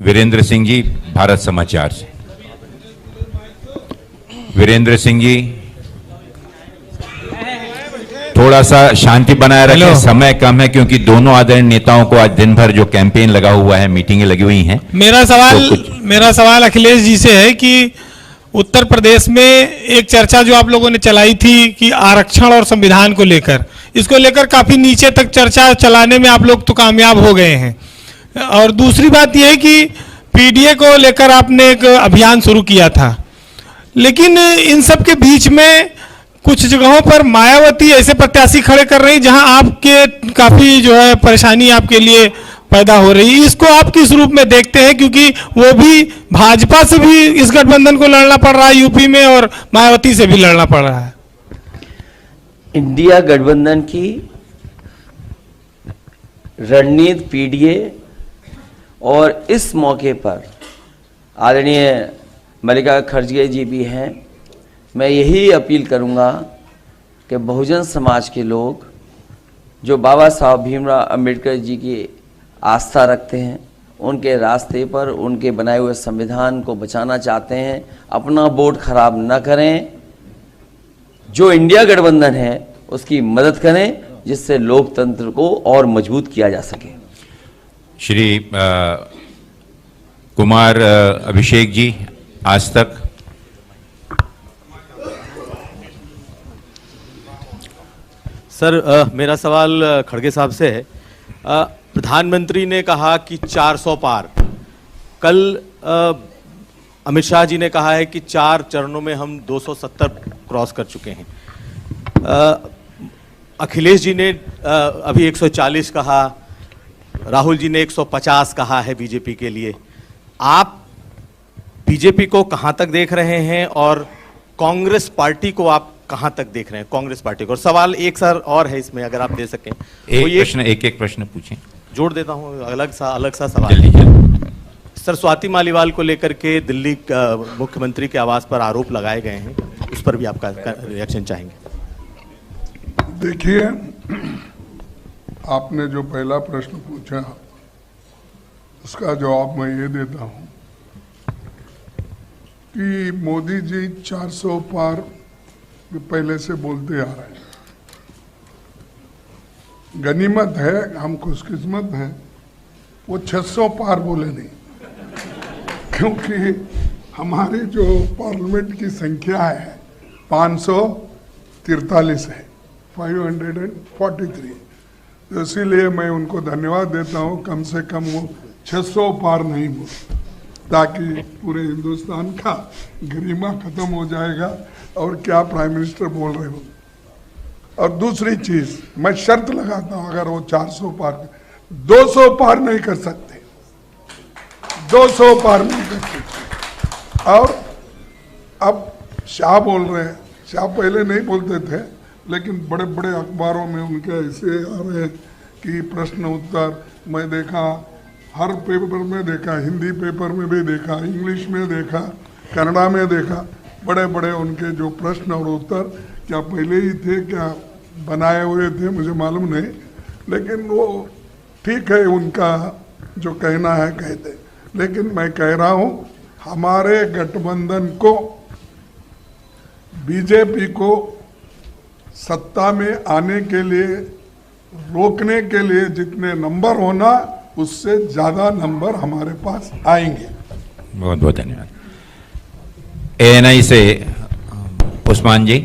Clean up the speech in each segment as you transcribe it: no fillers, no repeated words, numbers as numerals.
वीरेंद्र सिंह जी, भारत समाचार से। वीरेंद्र सिंह जी, थोड़ा सा शांति बनाए रखें, समय कम है क्योंकि दोनों आदरणीय नेताओं को आज दिन भर जो कैंपेन लगा हुआ है, मीटिंगें लगी हुई हैं। मेरा सवाल अखिलेश जी से है कि उत्तर प्रदेश में एक चर्चा जो आप लोगों ने चलाई थी कि आरक्षण और संविधान को लेकर, इसको लेकर काफी नीचे तक चर्चा चलाने में आप लोग तो कामयाब हो गए हैं। और दूसरी बात यह है कि पीडीए को लेकर आपने एक अभियान शुरू किया था, लेकिन इन सब के बीच में कुछ जगहों पर मायावती ऐसे प्रत्याशी खड़े कर रही जहां आपके काफी जो है परेशानी आपके लिए पैदा हो रही है। इसको आप किस रूप में देखते हैं, क्योंकि वो भी भाजपा से भी इस गठबंधन को लड़ना पड़ रहा है यूपी में और मायावती से भी लड़ना पड़ रहा है। इंडिया गठबंधन की रणनीति पीडीए और इस मौके पर आदरणीय मल्लिका खड़गे जी भी हैं। मैं यही अपील करूंगा कि बहुजन समाज के लोग जो बाबा साहब भीमराव अंबेडकर जी की आस्था रखते हैं, उनके रास्ते पर उनके बनाए हुए संविधान को बचाना चाहते हैं, अपना वोट खराब न करें। जो इंडिया गठबंधन है उसकी मदद करें, जिससे लोकतंत्र को और मजबूत किया जा सके। श्री कुमार अभिषेक जी, आज तक। सर, मेरा सवाल खड़गे साहब से है। प्रधानमंत्री ने कहा कि 400 पार। कल अमित शाह जी ने कहा है कि 4 चरणों में हम 270 क्रॉस कर चुके हैं। अखिलेश जी ने अभी 140 कहा, राहुल जी ने 150 कहा है बीजेपी के लिए। आप बीजेपी को कहां तक देख रहे हैं और कांग्रेस पार्टी को आप कहां तक देख रहे हैं, कांग्रेस पार्टी को? और सवाल एक सर और है इसमें, अगर आप दे सकें। एक प्रश्न पूछें। जोड़ देता हूं, अलग सा सवाल। सर, स्वाति मालीवाल को लेकर के दिल्ली मुख्यमंत्री के आवास पर आरोप लगाए गए हैं, उस पर भी आपका रिएक्शन चाहेंगे। देखिए, आपने जो पहला प्रश्न पूछा उसका जवाब मैं ये देता हूं कि मोदी जी 400 पार पहले से बोलते आ रहे हैं। गनीमत है, हम खुशकिस्मत हैं, वो 600 पार बोले नहीं, क्योंकि हमारी जो पार्लियामेंट की संख्या है 543 है, 543। तो इसीलिए मैं उनको धन्यवाद देता हूँ, कम से कम वो 600 पार नहीं बोले, ताकि पूरे हिंदुस्तान का गरिमा खत्म हो जाएगा। और क्या प्राइम मिनिस्टर बोल रहे हो। और दूसरी चीज, मैं शर्त लगाता हूं, अगर वो 400 पार 200 पार नहीं कर सकते, 200 पार नहीं कर सकते। और अब शाह बोल रहे हैं, शाह पहले नहीं बोलते थे, लेकिन बड़े बड़े अखबारों में उनके ऐसे आ रहे हैं कि प्रश्न उत्तर, मैं देखा हर पेपर में देखा, हिंदी पेपर में भी देखा, इंग्लिश में देखा, कन्नड़ा में देखा, बड़े बड़े उनके जो प्रश्न और उत्तर क्या पहले ही थे, क्या बनाए हुए थे, मुझे मालूम नहीं। लेकिन वो ठीक है, उनका जो कहना है कहते। लेकिन मैं कह रहा हूँ, हमारे गठबंधन को, बीजेपी को सत्ता में आने के लिए, रोकने के लिए जितने नंबर होना, उससे ज्यादा नंबर हमारे पास आएंगे। बहुत बहुत धन्यवाद। एएनआई से उस्मान जी।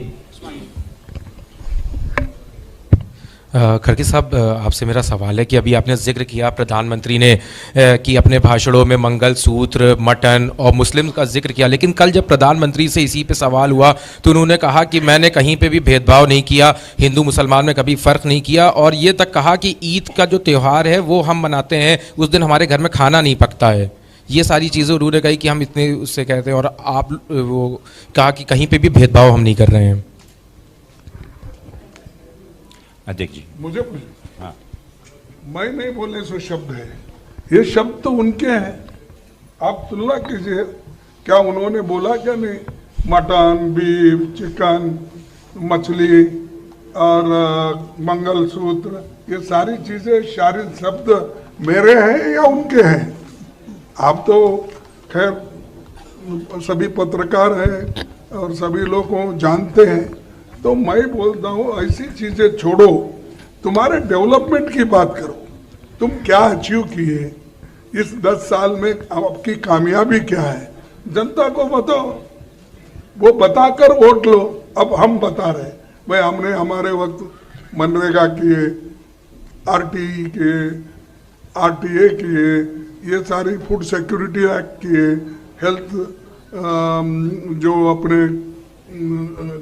खड़गे साहब, आपसे मेरा सवाल है कि अभी आपने जिक्र किया प्रधानमंत्री ने कि अपने भाषणों में मंगलसूत्र, मटन और मुस्लिम का जिक्र किया, लेकिन कल जब प्रधानमंत्री से इसी पे सवाल हुआ तो उन्होंने कहा कि मैंने कहीं पे भी भेदभाव नहीं किया, हिंदू मुसलमान में कभी फ़र्क नहीं किया, और ये तक कहा कि ईद का जो त्यौहार है वो हम मनाते हैं, उस दिन हमारे घर में खाना नहीं पकता है। ये सारी चीज़ें उन्होंने कही कि हम इतने उससे कहते हैं, और आप वो कहा कि कहीं पे भी भेदभाव हम नहीं कर रहे हैं। अध्यक्ष जी, मुझे हाँ, मैं नहीं बोले सो शब्द है, ये शब्द तो उनके हैं। आप तुलना कीजिए, क्या उन्होंने बोला क्या नहीं, मटन, बीफ, चिकन, मछली और मंगलसूत्र, ये सारी चीजें, सारे शब्द मेरे हैं या उनके हैं? आप तो खैर सभी पत्रकार हैं और सभी लोग को जानते हैं, तो मैं बोलता हूँ ऐसी चीजें छोड़ो, तुम्हारे डेवलपमेंट की बात करो। तुम क्या अचीव किए इस 10 साल में, आपकी कामयाबी क्या है, जनता को बताओ, वो बताकर वोट लो। अब हम बता रहे भाई हमने हमारे वक्त मनरेगा किए, आरटीई किए, आरटीए किए, ये सारी फूड सिक्योरिटी एक्ट किए, हेल्थ जो अपने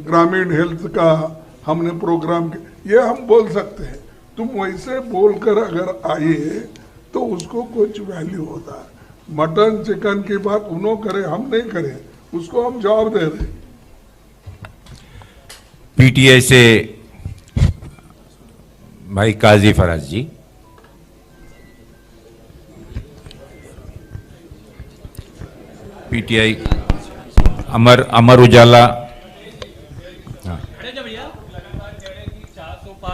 ग्रामीण हेल्थ का हमने प्रोग्राम किया, ये हम बोल सकते हैं। तुम वैसे बोलकर अगर आइए तो उसको कुछ वैल्यू होता है। मटन चिकन की बात उन्होंने करे, हम नहीं करे, उसको हम जवाब दे रहे। पीटीआई से भाई काजी फराज जी। पीटीआई अमर उजाला।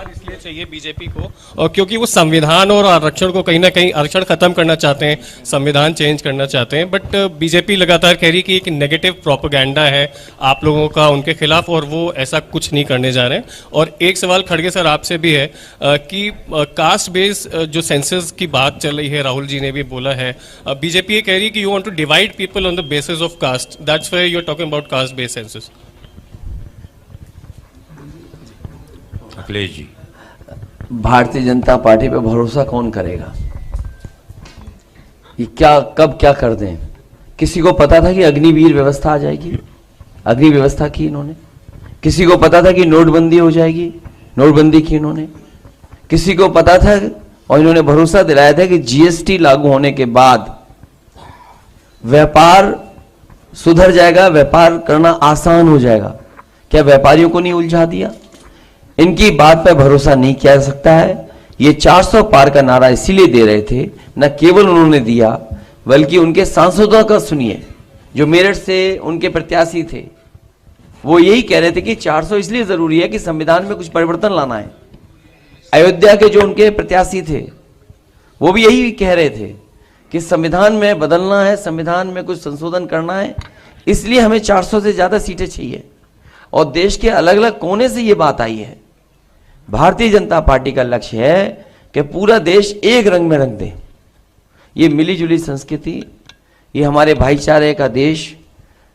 इसलिए चाहिए बीजेपी को, और क्योंकि वो संविधान और आरक्षण को कहीं ना कहीं आरक्षण खत्म करना चाहते हैं, संविधान चेंज करना चाहते हैं। बट बीजेपी लगातार कह रही है कि एक नेगेटिव प्रोपेगेंडा है आप लोगों का उनके खिलाफ, और वो ऐसा कुछ नहीं करने जा रहे हैं। और एक सवाल खड़गे सर आपसे भी है कि कास्ट बेस जो सेंसस की बात चल रही है, राहुल जी ने भी बोला है, बीजेपी ये कह रही है कि you want to divide people on the basis of caste, that's why you are talking about caste based census. Akhilesh ji. Bharatiya Janata party पे भरोसा कौन करेगा? ये क्या कब क्या कर दें? किसी को पता था कि अग्निवीर व्यवस्था आ जाएगी? अग्नि व्यवस्था की इन्होंने। किसी को पता था कि नोटबंदी हो जाएगी? नोटबंदी की इन्होंने। किसी को पता था और इन्होंने भरोसा दिलाया था कि जीएसटी लागू होने के बाद व्यापार सुधर जाएगा, व्यापार करना आसान हो जाएगा। क्या व्यापारियों को नहीं उलझा दिया? इनकी बात पर भरोसा नहीं किया जा सकता है। ये 400 पार का नारा इसीलिए दे रहे थे, न केवल उन्होंने दिया बल्कि उनके सांसदों का सुनिए, जो मेरठ से उनके प्रत्याशी थे, वो यही कह रहे थे कि 400 इसलिए जरूरी है कि संविधान में कुछ परिवर्तन लाना है। अयोध्या के जो उनके प्रत्याशी थे वो भी यही कह रहे थे कि संविधान में बदलना है, संविधान में कुछ संशोधन करना है, इसलिए हमें 400 से ज्यादा सीटें चाहिए। और देश के अलग अलग कोने से ये बात आई है। भारतीय जनता पार्टी का लक्ष्य है कि पूरा देश एक रंग में रंग दे। ये मिलीजुली संस्कृति, ये हमारे भाईचारे का देश,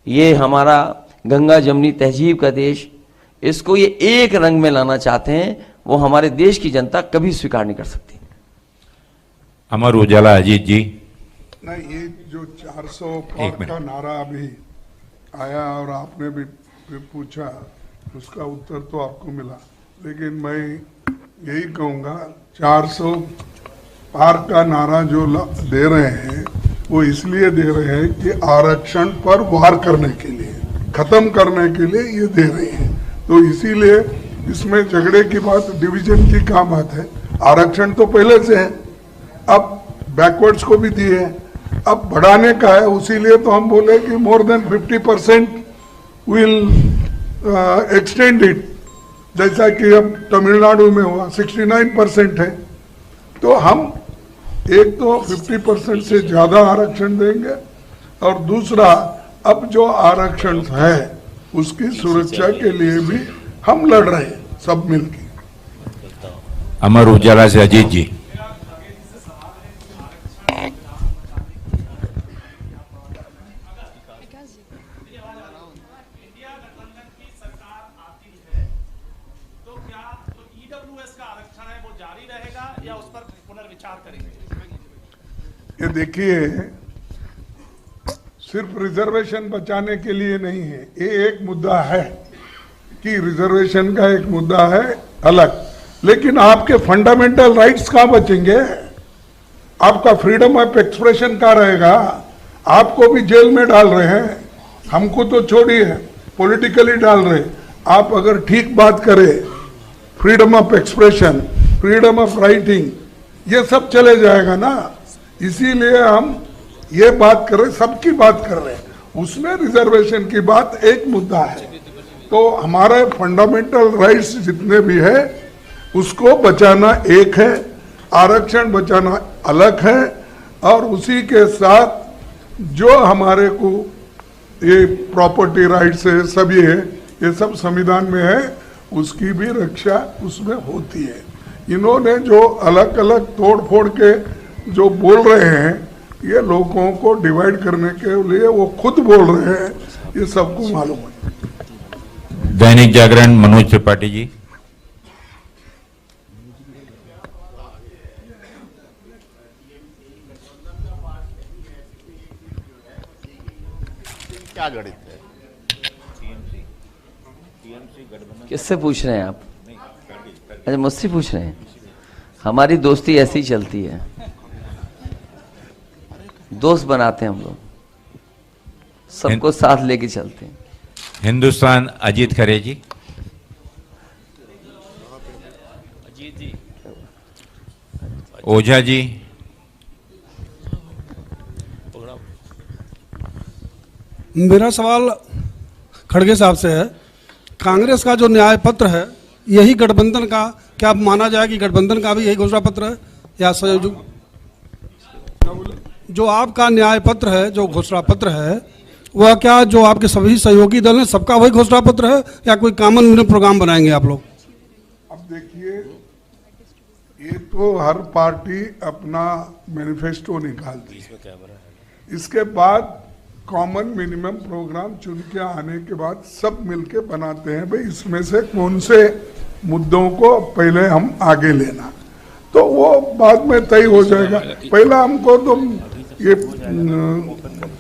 ये हमारा गंगा जमुनी तहजीब का देश, इसको ये एक रंग में लाना चाहते हैं। वो हमारे देश की जनता कभी स्वीकार नहीं कर सकती। अमर उजाला अजीत जी। नहीं, ये जो 400 पार का नारा अभी आया और आपने भी पूछा, उसका उत्तर तो आपको मिला, लेकिन मैं यही कहूँगा 400 पार का नारा जो दे रहे हैं वो इसलिए दे रहे हैं कि आरक्षण पर वार करने के लिए, खत्म करने के लिए ये दे रहे हैं। तो इसीलिए इसमें झगड़े की बात, डिवीजन की क्या बात है? आरक्षण तो पहले से है, अब बैकवर्ड्स को भी दिए, अब बढ़ाने का है। उसीलिए तो हम बोले कि more than 50% will extend it, जैसा कि अब तमिलनाडु में हुआ 69% है। तो हम एक तो 50% से ज्यादा आरक्षण देंगे, और दूसरा अब जो आरक्षण है उसकी सुरक्षा के लिए भी हम लड़ रहे हैं सब मिलकर। अमर उजाला से अजीत जी। ये देखिए, सिर्फ रिजर्वेशन बचाने के लिए नहीं है, ये एक मुद्दा है कि रिजर्वेशन का एक मुद्दा है अलग, लेकिन आपके फंडामेंटल राइट्स कहाँ बचेंगे? आपका फ्रीडम ऑफ एक्सप्रेशन कहाँ रहेगा? आपको भी जेल में डाल रहे हैं, हमको तो छोड़िए, पॉलिटिकली डाल रहे। आप अगर ठीक बात करें, freedom of expression, freedom of writing, ये सब चले जाएगा ना। इसीलिए हम ये बात कर रहे, सबकी बात कर रहे हैं, उसमें रिजर्वेशन की बात एक मुद्दा है। तो हमारे फंडामेंटल राइट्स जितने भी है उसको बचाना एक है, आरक्षण बचाना अलग है, और उसी के साथ जो हमारे को ये प्रॉपर्टी राइट्स है, सब ये सब संविधान में है, उसकी भी रक्षा उसमें होती है। इन्होंने जो अलग अलग तोड़ फोड़ के जो बोल रहे हैं, ये लोगों को डिवाइड करने के लिए वो खुद बोल रहे हैं, ये सबको मालूम है। दैनिक जागरण मनोज त्रिपाठी जी। क्या गणित है? किससे पूछ रहे हैं आप? अच्छा, मुझसे पूछ रहे हैं। हमारी दोस्ती ऐसी ही चलती है, दोस्त बनाते हैं हम लोग, सबको साथ लेके चलते हैं। हिंदुस्तान अजीत खरे जी। ओझा जी। मेरा सवाल खड़गे साहब से है। कांग्रेस का जो न्याय पत्र है, यही गठबंधन का क्या माना जाए कि गठबंधन का भी यही घोषणा पत्र है या सहयोगी? जो आपका न्याय पत्र है, जो घोषणा पत्र है, वह क्या जो आपके सभी सहयोगी दल हैं सबका वही घोषणा पत्र है या कोई कॉमन प्रोग्राम बनाएंगे आप लोग? अब देखिए, ये तो हर पार्टी अपना मैनिफेस्टो निकालती है, इसके बाद कॉमन मिनिमम प्रोग्राम चुन के आने के बाद सब मिलके बनाते हैं, भाई इसमें से कौन से मुद्दों को पहले हम आगे लेना, तो वो बाद में तय हो जाएगा। पहला हमको तो ये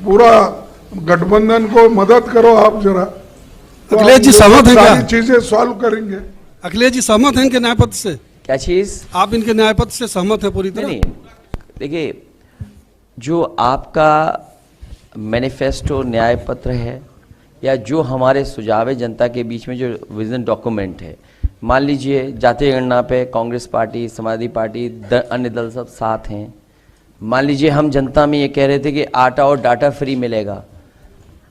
पूरा गठबंधन को मदद करो आप जरा, तो अखिलेश जी सहमत हैं क्या? सारी चीजें सॉल्व करेंगे। अखिलेश जी सहमत हैं इनके न्याय पत्र से? क्या चीज? आप इनके न्याय पत्र से सहमत है पूरी तरह? नहीं, देखिए, जो आपका मैनिफेस्टो न्याय पत्र है या जो हमारे सुझाव है जनता के बीच में जो विजन डॉक्यूमेंट है, मान लीजिए जातीय गणना पे कांग्रेस पार्टी, समाजवादी पार्टी, अन्य दल सब साथ हैं। मान लीजिए हम जनता में ये कह रहे थे कि आटा और डाटा फ्री मिलेगा,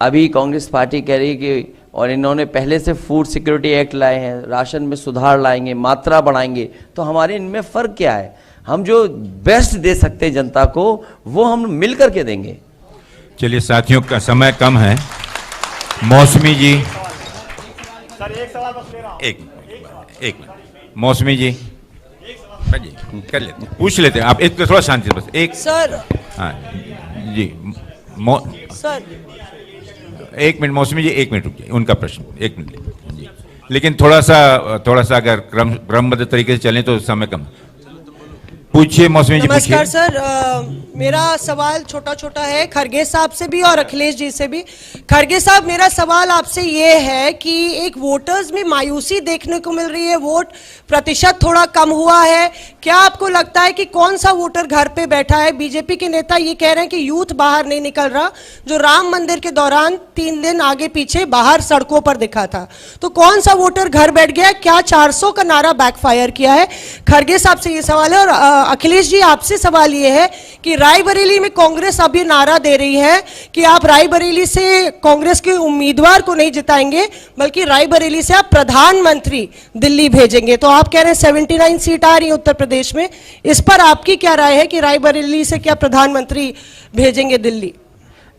अभी कांग्रेस पार्टी कह रही है कि, और इन्होंने पहले से फूड सिक्योरिटी एक्ट लाए हैं, राशन में सुधार लाएंगे, मात्रा बढ़ाएंगे, तो हमारे इनमें फ़र्क क्या है? हम जो बेस्ट दे सकते हैं जनता को वो हम मिल करके देंगे। चलिए साथियों, का समय कम है। मौसमी जी। सर एक सवाल बस ले रहा हूं। एक मौसमी जी कर लेते हैं, पूछ लेते हैं। आप एक थोड़ा शांति से बस एक सर। हाँ जी, सर एक मिनट मौसमी जी, एक मिनट रुकिए, उनका प्रश्न एक मिनट जी। लेकिन थोड़ा सा अगर क्रमबद्ध तरीके से चलें तो समय कम। पूछिए मौसमी जी, पूछिए। नमस्कार सर, मेरा सवाल छोटा छोटा है खड़गे साहब से भी और अखिलेश जी से भी। खड़गे साहब, मेरा सवाल आपसे ये है कि एक वोटर्स में मायूसी देखने को मिल रही है, वोट प्रतिशत थोड़ा कम हुआ है, क्या आपको लगता है कि कौन सा वोटर घर पे बैठा है? बीजेपी के नेता ये कह रहे हैं कि यूथ बाहर नहीं निकल रहा, जो राम मंदिर के दौरान 3 दिन आगे पीछे बाहर सड़कों पर दिखा था, तो कौन सा वोटर घर बैठ गया? क्या 400 का नारा बैकफायर किया है? खड़गे साहब से ये सवाल है। और अखिलेश जी, आपसे सवाल ये है कि रायबरेली में कांग्रेस अभी नारा दे रही है कि आप रायबरेली से कांग्रेस के उम्मीदवार को नहीं जिताएंगे, बल्कि रायबरेली से आप प्रधानमंत्री दिल्ली भेजेंगे, तो आप कह रहे हैं 79 सीट आ रही है उत्तर प्रदेश में, इस पर आपकी क्या राय है कि रायबरेली से क्या प्रधानमंत्री भेजेंगे दिल्ली?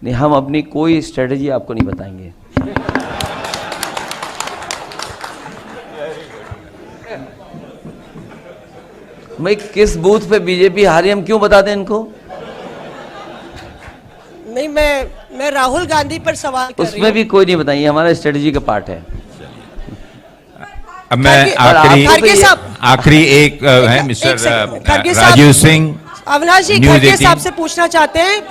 नहीं, हम अपनी कोई स्ट्रेटजी आपको नहीं बताएंगे। मैं किस बूथ पे बीजेपी हारी हम क्यों बता दें इनको? नहीं, मैं राहुल गांधी पर सवाल कर रही उसमें भी कोई नहीं बताइए, हमारा स्ट्रेटजी का पार्ट है। अब मैं आखिरी एक है मिस्टर राजीव सिंह, अविनाश जी, खड़गे साहब से पूछना चाहते हैं,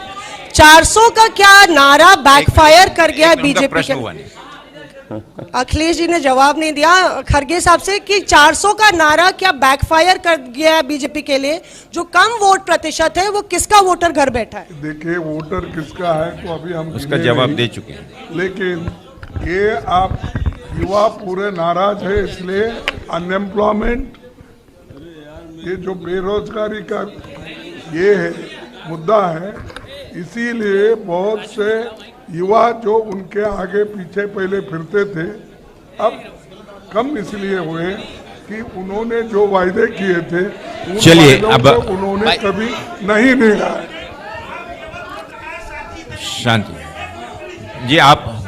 400 का क्या नारा बैकफायर कर गया बीजेपी के? अखिलेश जी ने जवाब नहीं दिया खड़गे साहब से कि 400 का नारा क्या बैकफायर कर गया है बीजेपी के लिए? जो कम वोट प्रतिशत है वो किसका वोटर घर बैठा है? देखिए, वोटर किसका है तो अभी हम उसका जवाब दे चुके हैं, लेकिन ये आप युवा पूरे नाराज है, इसलिए अनएम्प्लॉयमेंट, ये जो बेरोजगारी का ये है मुद्दा है, इसीलिए बहुत से युवा जो उनके आगे पीछे पहले फिरते थे अब कम इसलिए हुए कि उन्होंने जो वायदे किए थे चलिए अब उन्होंने कभी नहीं निभाए। शांति। जी आप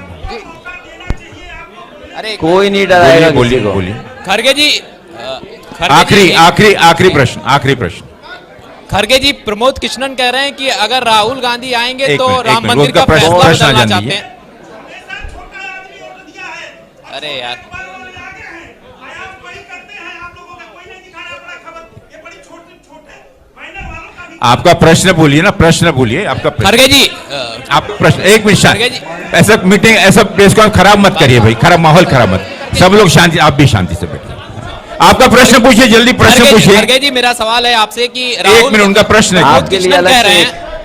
अरे कोई नहीं डराएगा बोलिए किसी को। बोलिए। खरगे जी आखिरी प्रश्न। खरगे जी, प्रमोद कृष्णन कह रहे हैं कि अगर राहुल गांधी आएंगे एक तो मिनट, राम एक मिनट, मंदिर उनका का प्रश्न फैसला बदलना जान चाहते दीजिए। हैं। अरे यार, आपका प्रश्न बोलिए ना, प्रश्न बोलिए आपका प्रश्न। खरगे जी आप प्रश्न, एक मिनट खरगे शांति। जी। ऐसा मीटिंग, ऐसा प्रेस कॉन्फ्रेंस खराब मत करिए भाई, खराब माहौल खराब मत। सब लोग शांति, आप भी शांति से बैठिए। आपका प्रश्न पूछिए, जल्दी प्रश्न पूछिए। खरगे जी, मेरा सवाल है आपसे कि एक मिनट, उनका प्रश्न है। आपके लिए अलग कह रहे से हैं,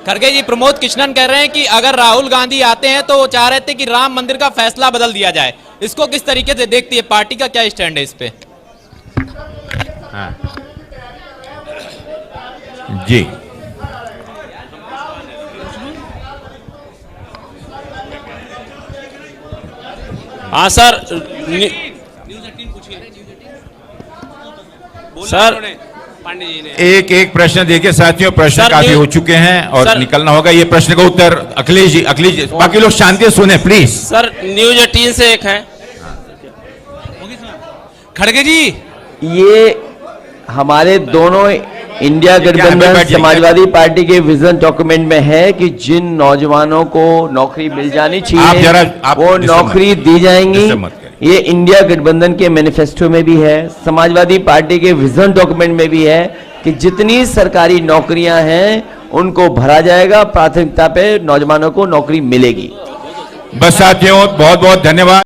खरगे जी, प्रमोद कृष्णन कह रहे हैं कि अगर राहुल गांधी आते हैं तो वो चाह रहे थे कि राम मंदिर का फैसला बदल दिया जाए। इसको किस तरीके से देखती है, पार्टी का क्या स्टैंड है इस पे? हाँ। जी हाँ सर, सर पांडे जी ने एक प्रश्न देखिए साथियों, प्रश्न सर, काफी न्यू- हो चुके हैं और सर- निकलना होगा। ये प्रश्न का उत्तर अखिलेश जी, बाकी लोग शांति से सुने प्लीज। सर न्यूज 18 से एक है। खड़गे जी, ये हमारे दोनों इंडिया बैठ गठबंधन जाइए। समाजवादी पार्टी के विजन डॉक्यूमेंट में है कि जिन नौजवानों को नौकरी मिल जानी आप चाहिए जरा- आप वो डिस्टर्ब नौकरी मत- दी जाएंगी। डिस्टर्ब मत करिए। ये इंडिया गठबंधन के मैनिफेस्टो में भी है, समाजवादी पार्टी के विजन डॉक्यूमेंट में भी है कि जितनी सरकारी नौकरियां हैं उनको भरा जाएगा, प्राथमिकता पे नौजवानों को नौकरी मिलेगी। बस साथियों, बहुत बहुत धन्यवाद।